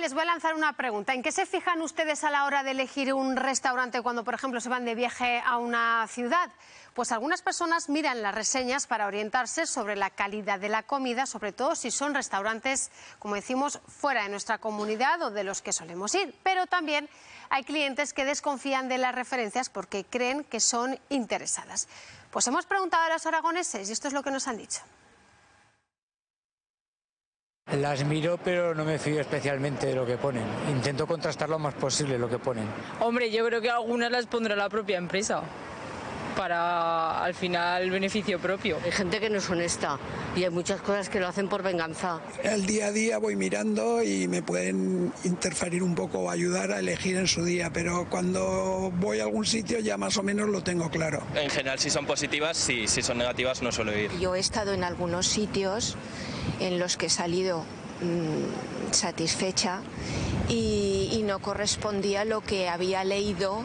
les voy a lanzar una pregunta. ¿En qué se fijan ustedes a la hora de elegir un restaurante cuando, por ejemplo, se van de viaje a una ciudad? Pues algunas personas miran las reseñas para orientarse sobre la calidad de la comida, sobre todo si son restaurantes, como decimos, fuera de nuestra comunidad o de los que solemos ir. Pero también hay clientes que desconfían de las referencias porque creen que son interesadas. Pues hemos preguntado a los aragoneses y esto es lo que nos han dicho. Las miro, pero no me fío especialmente de lo que ponen. Intento contrastar lo más posible lo que ponen. Hombre, yo creo que algunas las pondrá la propia empresa para, al final, beneficio propio. Hay gente que no es honesta y hay muchas cosas que lo hacen por venganza. El día a día voy mirando y me pueden interferir un poco o ayudar a elegir en su día, pero cuando voy a algún sitio ya más o menos lo tengo claro. En general, si son positivas, sí, si son negativas no suelo ir. Yo he estado en algunos sitios en los que he salido satisfecha y no correspondía lo que había leído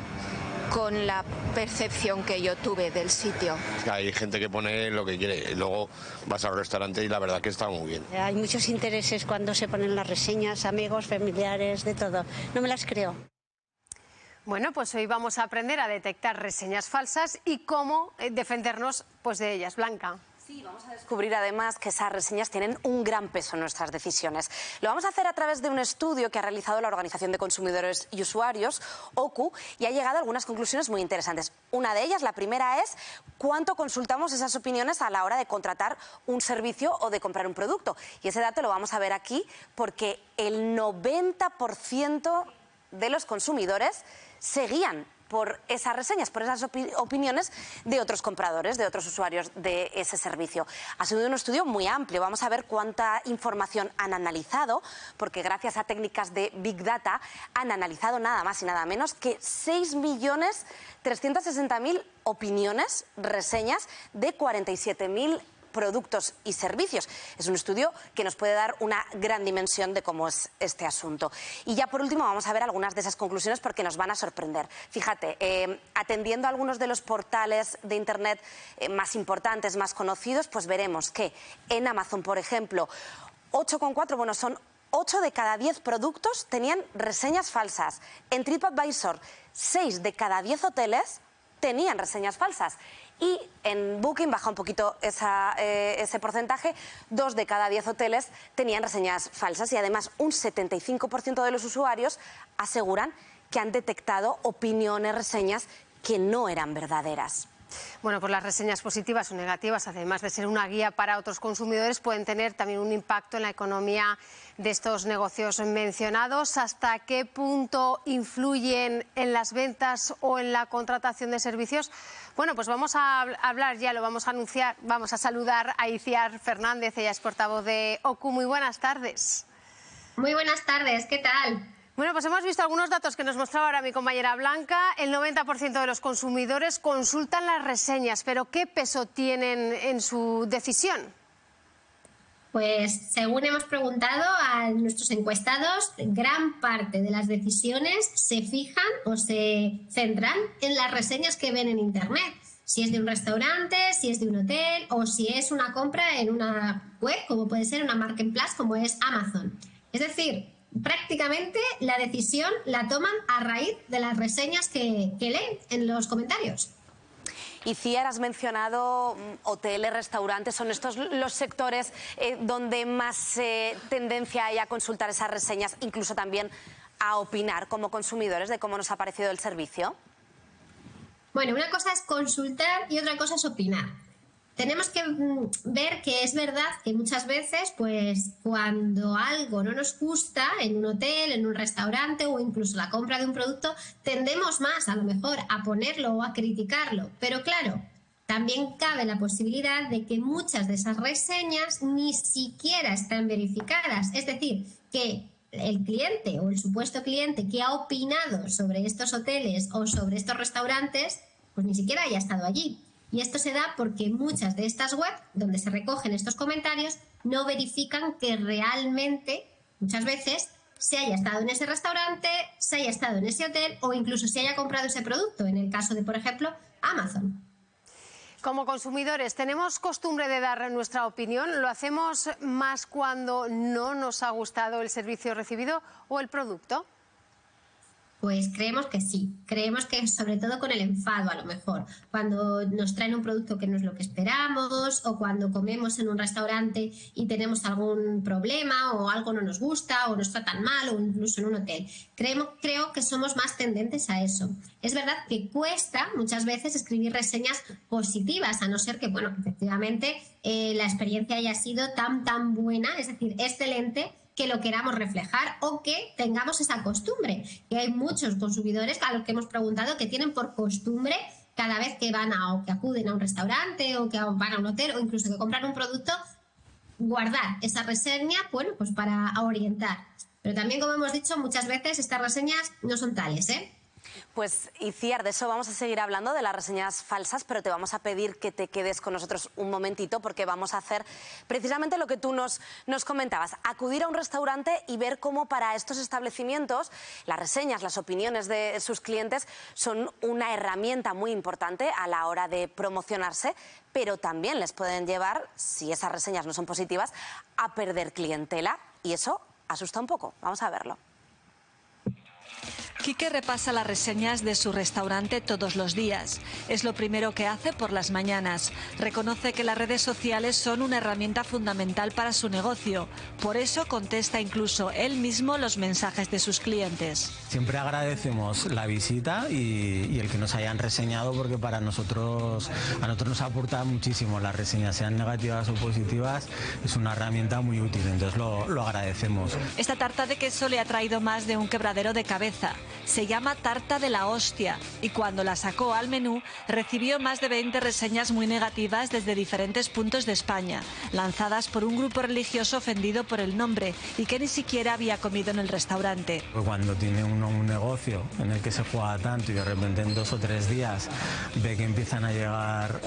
con la percepción que yo tuve del sitio. Hay gente que pone lo que quiere, luego vas al restaurante y la verdad que está muy bien. Hay muchos intereses cuando se ponen las reseñas, amigos, familiares, de todo. No me las creo. Bueno, pues hoy vamos a aprender a detectar reseñas falsas y cómo defendernos pues, de ellas. Blanca. Sí, vamos a descubrir además que esas reseñas tienen un gran peso en nuestras decisiones. Lo vamos a hacer a través de un estudio que ha realizado la Organización de Consumidores y Usuarios, OCU, y ha llegado a algunas conclusiones muy interesantes. Una de ellas, la primera, es cuánto consultamos esas opiniones a la hora de contratar un servicio o de comprar un producto. Y ese dato lo vamos a ver aquí porque el 90% de los consumidores se guían por esas reseñas, por esas opiniones de otros compradores, de otros usuarios de ese servicio. Ha sido un estudio muy amplio. Vamos a ver cuánta información han analizado, porque gracias a técnicas de Big Data han analizado nada más y nada menos que 6.360.000 opiniones, reseñas de 47.000 productos y servicios. Es un estudio que nos puede dar una gran dimensión de cómo es este asunto. Y ya por último vamos a ver algunas de esas conclusiones porque nos van a sorprender. Fíjate, atendiendo a algunos de los portales de Internet más importantes, más conocidos, pues veremos que en Amazon, por ejemplo, 8,4, bueno, son 8 de cada 10 productos tenían reseñas falsas. En TripAdvisor, 6 de cada 10 hoteles tenían reseñas falsas. Y en Booking baja un poquito ese porcentaje, 2 de cada 10 hoteles tenían reseñas falsas y además un 75% de los usuarios aseguran que han detectado opiniones, reseñas que no eran verdaderas. Bueno, pues las reseñas positivas o negativas, además de ser una guía para otros consumidores, pueden tener también un impacto en la economía de estos negocios mencionados. ¿Hasta qué punto influyen en las ventas o en la contratación de servicios? Bueno, pues vamos a hablar ya, lo vamos a anunciar, vamos a saludar a Itziar Fernández, ella es portavoz de OCU. Muy buenas tardes. Muy buenas tardes, ¿qué tal? Bueno, pues hemos visto algunos datos que nos mostraba ahora mi compañera Blanca. El 90% de los consumidores consultan las reseñas, pero ¿qué peso tienen en su decisión? Pues según hemos preguntado a nuestros encuestados, gran parte de las decisiones se fijan o se centran en las reseñas que ven en Internet. Si es de un restaurante, si es de un hotel o si es una compra en una web, como puede ser una marketplace como es Amazon. Es decir, prácticamente la decisión la toman a raíz de las reseñas que leen en los comentarios. Y Ciar, has mencionado hoteles, restaurantes, son estos los sectores donde más tendencia hay a consultar esas reseñas, incluso también a opinar como consumidores de cómo nos ha parecido el servicio. Bueno, una cosa es consultar y otra cosa es opinar. Tenemos que ver que es verdad que muchas veces, pues cuando algo no nos gusta en un hotel, en un restaurante o incluso la compra de un producto, tendemos más a lo mejor a ponerlo o a criticarlo. Pero claro, también cabe la posibilidad de que muchas de esas reseñas ni siquiera están verificadas. Es decir, que el cliente o el supuesto cliente que ha opinado sobre estos hoteles o sobre estos restaurantes, pues ni siquiera haya estado allí. Y esto se da porque muchas de estas webs donde se recogen estos comentarios no verifican que realmente, muchas veces, se haya estado en ese restaurante, se haya estado en ese hotel o incluso se haya comprado ese producto, en el caso de, por ejemplo, Amazon. Como consumidores, ¿tenemos costumbre de dar nuestra opinión? ¿Lo hacemos más cuando no nos ha gustado el servicio recibido o el producto? Pues creemos que sí, creemos que sobre todo con el enfado a lo mejor, cuando nos traen un producto que no es lo que esperamos o cuando comemos en un restaurante y tenemos algún problema o algo no nos gusta o nos tratan mal o incluso en un hotel. Creo que somos más tendentes a eso. Es verdad que cuesta muchas veces escribir reseñas positivas, a no ser que, bueno, efectivamente la experiencia haya sido tan buena, es decir, excelente, que lo queramos reflejar o que tengamos esa costumbre. Y hay muchos consumidores a los que hemos preguntado que tienen por costumbre cada vez que van o que acuden a un restaurante o que van a un hotel o incluso que compran un producto, guardar esa reseña, bueno, pues para orientar. Pero también, como hemos dicho, muchas veces estas reseñas no son tales, ¿eh? Pues, Itziar, de eso vamos a seguir hablando, de las reseñas falsas, pero te vamos a pedir que te quedes con nosotros un momentito porque vamos a hacer precisamente lo que tú nos comentabas, acudir a un restaurante y ver cómo para estos establecimientos las reseñas, las opiniones de sus clientes son una herramienta muy importante a la hora de promocionarse, pero también les pueden llevar, si esas reseñas no son positivas, a perder clientela y eso asusta un poco. Vamos a verlo. Quique repasa las reseñas de su restaurante todos los días. Es lo primero que hace por las mañanas. Reconoce que las redes sociales son una herramienta fundamental para su negocio. Por eso contesta incluso él mismo los mensajes de sus clientes. Siempre agradecemos la visita y el que nos hayan reseñado porque a nosotros nos aporta muchísimo las reseñas, sean negativas o positivas, es una herramienta muy útil, entonces lo agradecemos. Esta tarta de queso le ha traído más de un quebradero de cabeza. Se llama tarta de la hostia y cuando la sacó al menú recibió más de 20 reseñas muy negativas desde diferentes puntos de España, lanzadas por un grupo religioso ofendido por el nombre y que ni siquiera había comido en el restaurante. Cuando tiene uno un negocio en el que se juega tanto y de repente en 2 o 3 días ve que empiezan a llegar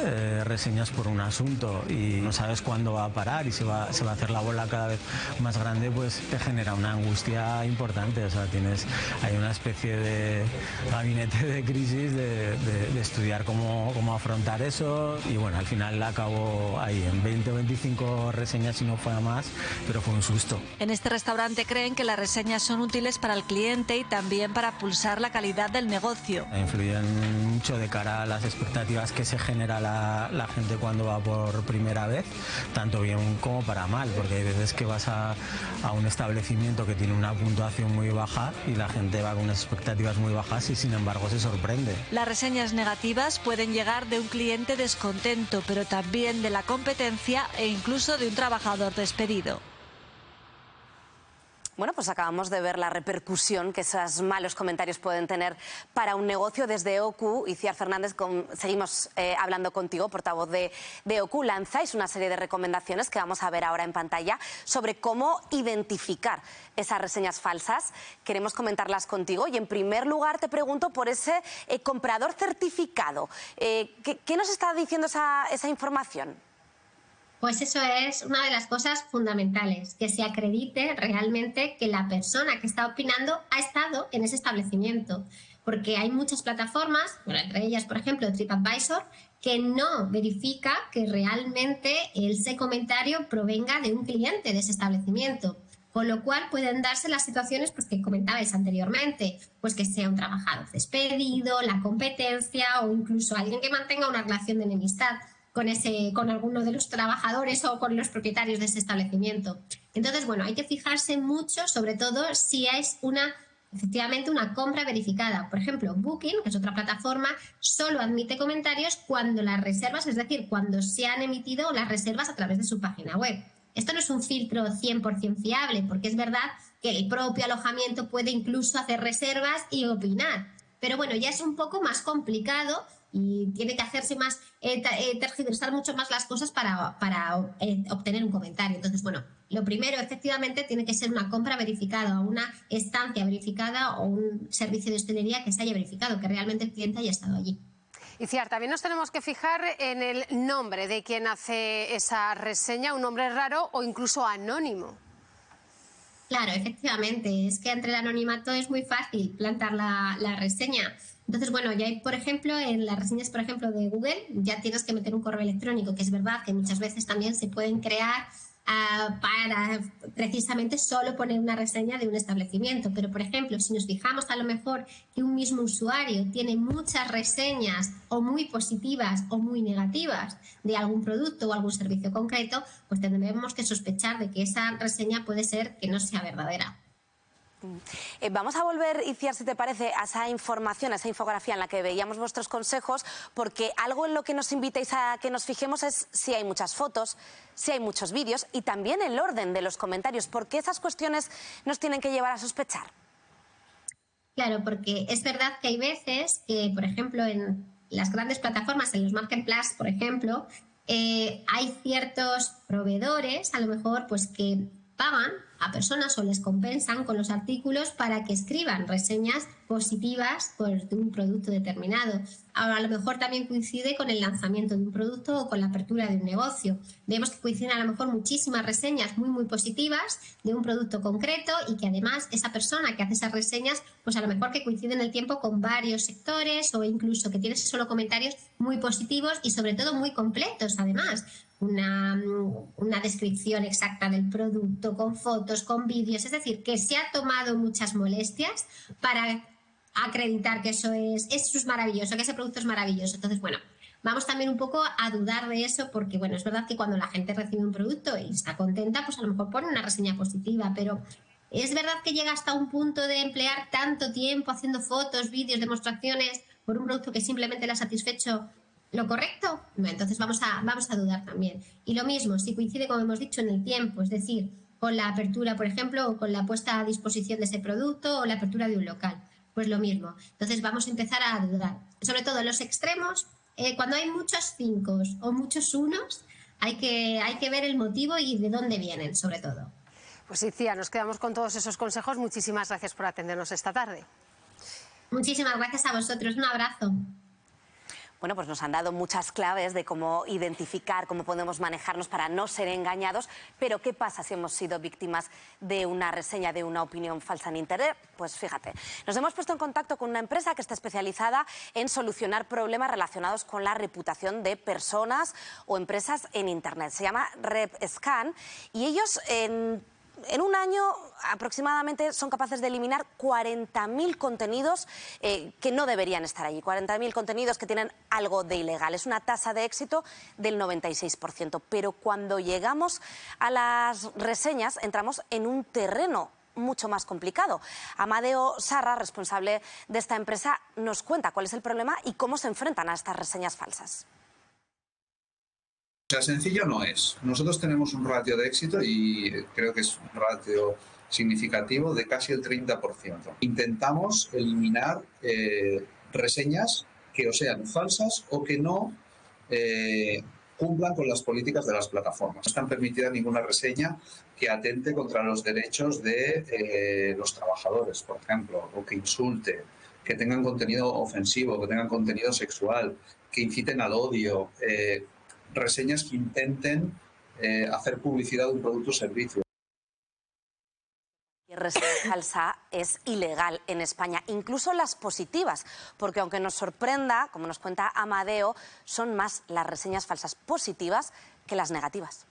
reseñas por un asunto y no sabes cuándo va a parar y se va a hacer la bola cada vez más grande, pues te genera una angustia importante. O sea, hay una especie de gabinete de crisis de estudiar cómo afrontar eso y bueno, al final acabó ahí en 20 o 25 reseñas y no fue a más, pero fue un susto. En este restaurante creen que las reseñas son útiles para el cliente y también para pulsar la calidad del negocio. Influyen mucho de cara a las expectativas que se genera la gente cuando va por primera vez, tanto bien como para mal, porque hay veces que vas a un establecimiento que tiene una puntuación muy baja y la gente va con unas expectativas muy bajas y sin embargo se sorprende. Las reseñas negativas pueden llegar de un cliente descontento, pero también de la competencia e incluso de un trabajador despedido. Bueno, pues acabamos de ver la repercusión que esos malos comentarios pueden tener para un negocio. Desde OQ, Itziar Fernández, seguimos hablando contigo, portavoz de OQ. Lanzáis una serie de recomendaciones que vamos a ver ahora en pantalla sobre cómo identificar esas reseñas falsas. Queremos comentarlas contigo y en primer lugar te pregunto por ese comprador certificado. ¿Qué nos está diciendo esa información? Pues eso es una de las cosas fundamentales, que se acredite realmente que la persona que está opinando ha estado en ese establecimiento. Porque hay muchas plataformas, bueno, entre ellas, por ejemplo, TripAdvisor, que no verifica que realmente ese comentario provenga de un cliente de ese establecimiento. Con lo cual pueden darse las situaciones pues, que comentabais anteriormente, pues que sea un trabajador despedido, la competencia o incluso alguien que mantenga una relación de enemistad con alguno de los trabajadores o con los propietarios de ese establecimiento. Entonces, bueno, hay que fijarse mucho, sobre todo si es efectivamente una compra verificada. Por ejemplo, Booking, que es otra plataforma, solo admite comentarios cuando las reservas, es decir, cuando se han emitido las reservas a través de su página web. Esto no es un filtro 100% fiable, porque es verdad que el propio alojamiento puede incluso hacer reservas y opinar. Pero bueno, ya es un poco más complicado y tiene que hacerse más, tergiversar mucho más las cosas para obtener un comentario. Entonces, bueno, lo primero efectivamente tiene que ser una compra verificada, una estancia verificada o un servicio de hostelería que se haya verificado, que realmente el cliente haya estado allí. Itziar, también nos tenemos que fijar en el nombre de quien hace esa reseña, un nombre raro o incluso anónimo. Claro, efectivamente, es que entre el anonimato es muy fácil plantar la reseña. Entonces, bueno, ya hay, por ejemplo, en las reseñas, por ejemplo, de Google, ya tienes que meter un correo electrónico, que es verdad que muchas veces también se pueden crear para precisamente solo poner una reseña de un establecimiento. Pero, por ejemplo, si nos fijamos a lo mejor que un mismo usuario tiene muchas reseñas o muy positivas o muy negativas de algún producto o algún servicio concreto, pues tendremos que sospechar de que esa reseña puede ser que no sea verdadera. Vamos a volver, Itziar, si te parece, a esa información, a esa infografía en la que veíamos vuestros consejos, porque algo en lo que nos invitáis a que nos fijemos es si hay muchas fotos, si hay muchos vídeos y también el orden de los comentarios, porque esas cuestiones nos tienen que llevar a sospechar. Claro, porque es verdad que hay veces que, por ejemplo, en las grandes plataformas, en los marketplaces, por ejemplo, hay ciertos proveedores, a lo mejor, pues que pagan a personas o les compensan con los artículos para que escriban reseñas positivas pues, de un producto determinado. Ahora, a lo mejor también coincide con el lanzamiento de un producto o con la apertura de un negocio. Vemos que coinciden a lo mejor muchísimas reseñas muy positivas de un producto concreto y que además esa persona que hace esas reseñas, pues a lo mejor que coincide en el tiempo con varios sectores o incluso que tiene solo comentarios muy positivos y sobre todo muy completos además. Una descripción exacta del producto, con fotos, con vídeos, es decir, que se ha tomado muchas molestias para acreditar que eso es maravilloso, que ese producto es maravilloso. Entonces, bueno, vamos también un poco a dudar de eso porque, bueno, es verdad que cuando la gente recibe un producto y está contenta, pues a lo mejor pone una reseña positiva, pero es verdad que llega hasta un punto de emplear tanto tiempo haciendo fotos, vídeos, demostraciones por un producto que simplemente le ha satisfecho ¿lo correcto? Bueno, entonces vamos a dudar también. Y lo mismo, si coincide, como hemos dicho, en el tiempo, es decir, con la apertura, por ejemplo, o con la puesta a disposición de ese producto o la apertura de un local, pues lo mismo. Entonces vamos a empezar a dudar. Sobre todo en los extremos, cuando hay muchos 5 o muchos 1, hay que ver el motivo y de dónde vienen, sobre todo. Pues Itziar, nos quedamos con todos esos consejos. Muchísimas gracias por atendernos esta tarde. Muchísimas gracias a vosotros. Un abrazo. Bueno, pues nos han dado muchas claves de cómo identificar, cómo podemos manejarnos para no ser engañados, pero ¿qué pasa si hemos sido víctimas de una reseña, de una opinión falsa en Internet? Pues fíjate, nos hemos puesto en contacto con una empresa que está especializada en solucionar problemas relacionados con la reputación de personas o empresas en Internet. Se llama RepScan y ellos en un año aproximadamente son capaces de eliminar 40.000 contenidos que no deberían estar allí, 40.000 contenidos que tienen algo de ilegal. Es una tasa de éxito del 96%. Pero cuando llegamos a las reseñas entramos en un terreno mucho más complicado. Amadeo Sarra, responsable de esta empresa, nos cuenta cuál es el problema y cómo se enfrentan a estas reseñas falsas. O sea, sencillo no es. Nosotros tenemos un ratio de éxito y creo que es un ratio significativo de casi el 30%. Intentamos eliminar reseñas que o sean falsas o que no cumplan con las políticas de las plataformas. No están permitida ninguna reseña que atente contra los derechos de los trabajadores, por ejemplo, o que insulte, que tengan contenido ofensivo, que tengan contenido sexual, que inciten al odio, reseñas que intenten hacer publicidad de un producto o servicio. La reseña falsa es ilegal en España, incluso las positivas, porque aunque nos sorprenda, como nos cuenta Amadeo, son más las reseñas falsas positivas que las negativas.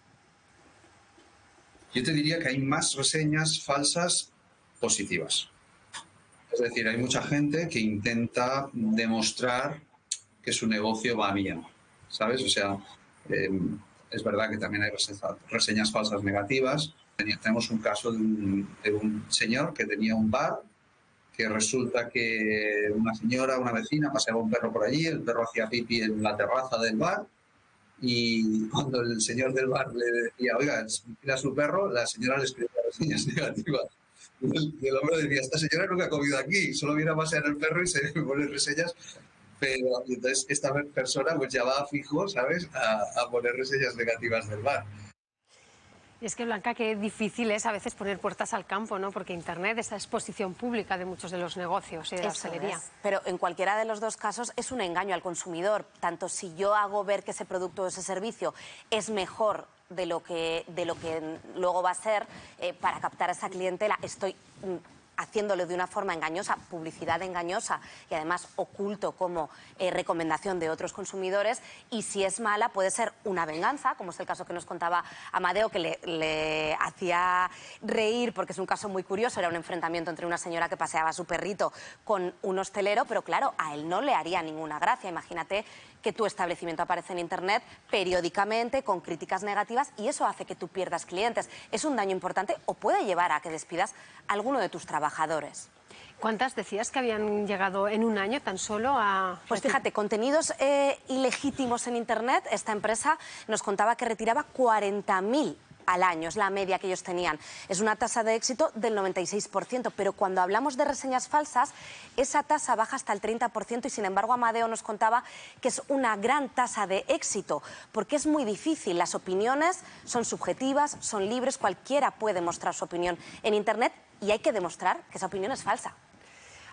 Yo te diría que hay más reseñas falsas positivas. Es decir, hay mucha gente que intenta demostrar que su negocio va bien, ¿sabes? O sea, es verdad que también hay reseñas falsas negativas. Tenemos un caso de un señor que tenía un bar, que resulta que una señora, una vecina, paseaba un perro por allí, el perro hacía pipí en la terraza del bar y cuando el señor del bar le decía, oiga, mira a su perro, la señora le escribía reseñas negativas. Y el hombre decía, esta señora nunca ha comido aquí, solo viene a pasear el perro y se pone reseñas. Pero entonces esta persona pues ya va fijo, ¿sabes?, a poner reseñas negativas del bar. Y es que, Blanca, qué difícil es a veces poner puertas al campo, ¿no? Porque Internet es la exposición pública de muchos de los negocios y de la hostelería. Pero en cualquiera de los dos casos es un engaño al consumidor. Tanto si yo hago ver que ese producto o ese servicio es mejor de lo que luego va a ser para captar a esa clientela, estoy haciéndolo de una forma engañosa, publicidad engañosa y además oculto como recomendación de otros consumidores, y si es mala puede ser una venganza, como es el caso que nos contaba Amadeo, que le hacía reír porque es un caso muy curioso, era un enfrentamiento entre una señora que paseaba a su perrito con un hostelero, pero claro, a él no le haría ninguna gracia. Imagínate que tu establecimiento aparece en Internet periódicamente con críticas negativas y eso hace que tú pierdas clientes. Es un daño importante o puede llevar a que despidas a alguno de tus trabajadores. ¿Cuántas decías que habían llegado en un año tan solo a...? Pues fíjate, contenidos ilegítimos en Internet, esta empresa nos contaba que retiraba 40.000 al año, es la media que ellos tenían. Es una tasa de éxito del 96%, pero cuando hablamos de reseñas falsas, esa tasa baja hasta el 30% y sin embargo Amadeo nos contaba que es una gran tasa de éxito, porque es muy difícil, las opiniones son subjetivas, son libres, cualquiera puede mostrar su opinión en Internet y hay que demostrar que esa opinión es falsa.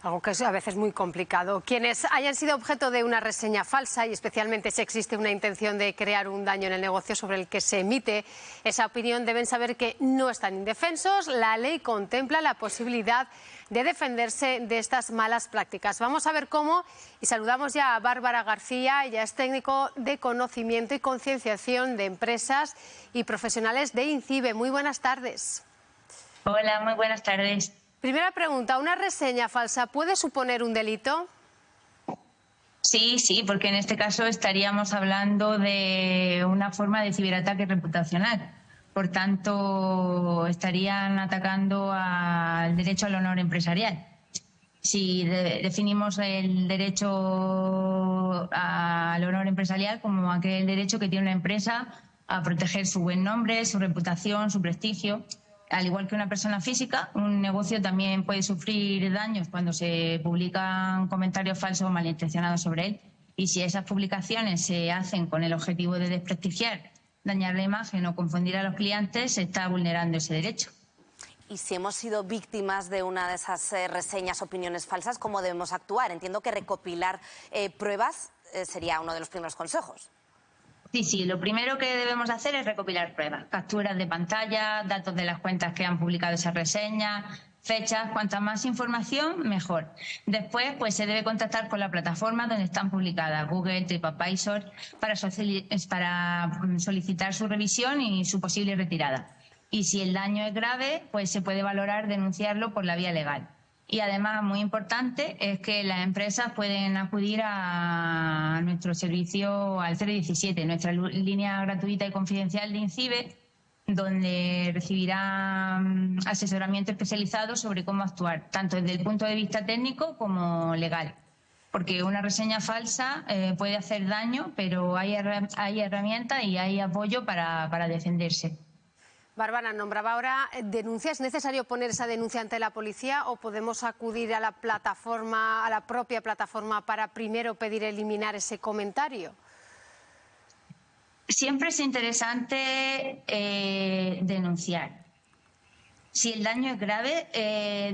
Algo que es a veces muy complicado. Quienes hayan sido objeto de una reseña falsa, y especialmente si existe una intención de crear un daño en el negocio sobre el que se emite esa opinión, deben saber que no están indefensos. La ley contempla la posibilidad de defenderse de estas malas prácticas. Vamos a ver cómo, y saludamos ya a Bárbara García. Ella es técnico de conocimiento y concienciación de empresas y profesionales de INCIBE. Muy buenas tardes. Hola, muy buenas tardes. Primera pregunta, ¿una reseña falsa puede suponer un delito? Sí, porque en este caso estaríamos hablando de una forma de ciberataque reputacional. Por tanto, estarían atacando al derecho al honor empresarial. Si definimos el derecho al honor empresarial como aquel derecho que tiene una empresa a proteger su buen nombre, su reputación, su prestigio. Al igual que una persona física, un negocio también puede sufrir daños cuando se publican comentarios falsos o malintencionados sobre él. Y si esas publicaciones se hacen con el objetivo de desprestigiar, dañar la imagen o confundir a los clientes, se está vulnerando ese derecho. Y si hemos sido víctimas de una de esas reseñas, opiniones falsas, ¿cómo debemos actuar? Entiendo que recopilar pruebas sería uno de los primeros consejos. Sí, lo primero que debemos hacer es recopilar pruebas, capturas de pantalla, datos de las cuentas que han publicado esas reseñas, fechas, cuanta más información, mejor. Después, pues se debe contactar con la plataforma donde están publicadas, Google, TripAdvisor, para solicitar su revisión y su posible retirada. Y si el daño es grave, pues se puede valorar denunciarlo por la vía legal. Y además, muy importante, es que las empresas pueden acudir a nuestro servicio al 017, nuestra línea gratuita y confidencial de INCIBE, donde recibirán asesoramiento especializado sobre cómo actuar, tanto desde el punto de vista técnico como legal. Porque una reseña falsa puede hacer daño, pero hay herramientas y hay apoyo para defenderse. Bárbara, nombraba ahora denuncia. ¿Es necesario poner esa denuncia ante la policía o podemos acudir a la plataforma, a la propia plataforma, para primero pedir eliminar ese comentario? Siempre es interesante denunciar. Si el daño es grave,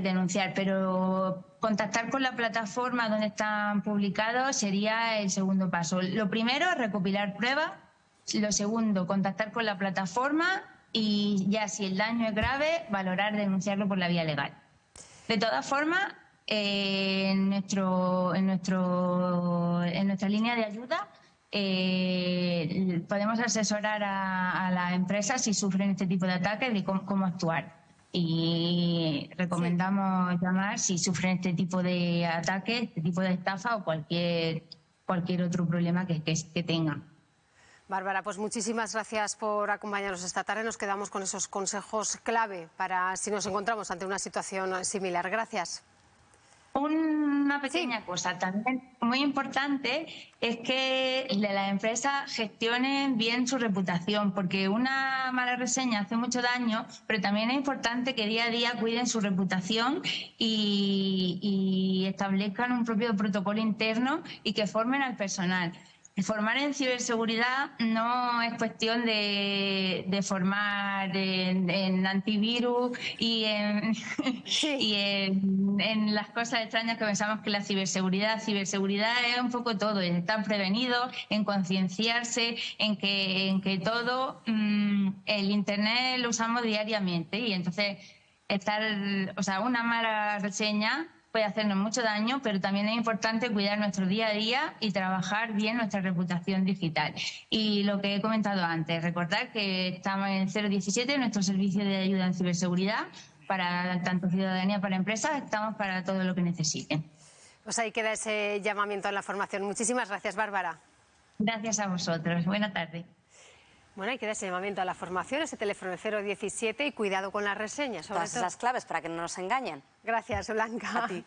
denunciar, pero contactar con la plataforma donde están publicados sería el segundo paso. Lo primero es recopilar pruebas, lo segundo, contactar con la plataforma y ya si el daño es grave, valorar denunciarlo por la vía legal. De todas formas, en nuestra línea de ayuda podemos asesorar a las empresas si sufren este tipo de ataques de cómo actuar. Y recomendamos llamar si sufren este tipo de ataques, este tipo de estafa o cualquier otro problema que tengan. Bárbara, pues muchísimas gracias por acompañarnos esta tarde. Nos quedamos con esos consejos clave para si nos encontramos ante una situación similar. Gracias. Una pequeña cosa también muy importante es que las empresas gestionen bien su reputación, porque una mala reseña hace mucho daño, pero también es importante que día a día cuiden su reputación y establezcan un propio protocolo interno y que formen al personal. Formar en ciberseguridad no es cuestión de formar en antivirus y en las cosas extrañas que pensamos que la ciberseguridad. Ciberseguridad es un poco todo, en estar prevenido, en concienciarse, en que todo el Internet lo usamos diariamente y entonces una mala reseña puede hacernos mucho daño, pero también es importante cuidar nuestro día a día y trabajar bien nuestra reputación digital. Y lo que he comentado antes, recordar que estamos en el 017, nuestro servicio de ayuda en ciberseguridad, para tanto ciudadanía para empresas, estamos para todo lo que necesiten. Pues ahí queda ese llamamiento a la formación. Muchísimas gracias, Bárbara. Gracias a vosotros. Buena tarde. Bueno, ahí queda ese llamamiento a la formación, ese teléfono 017 y cuidado con las reseñas. Todas esas claves para que no nos engañen. Gracias, Blanca. A ti.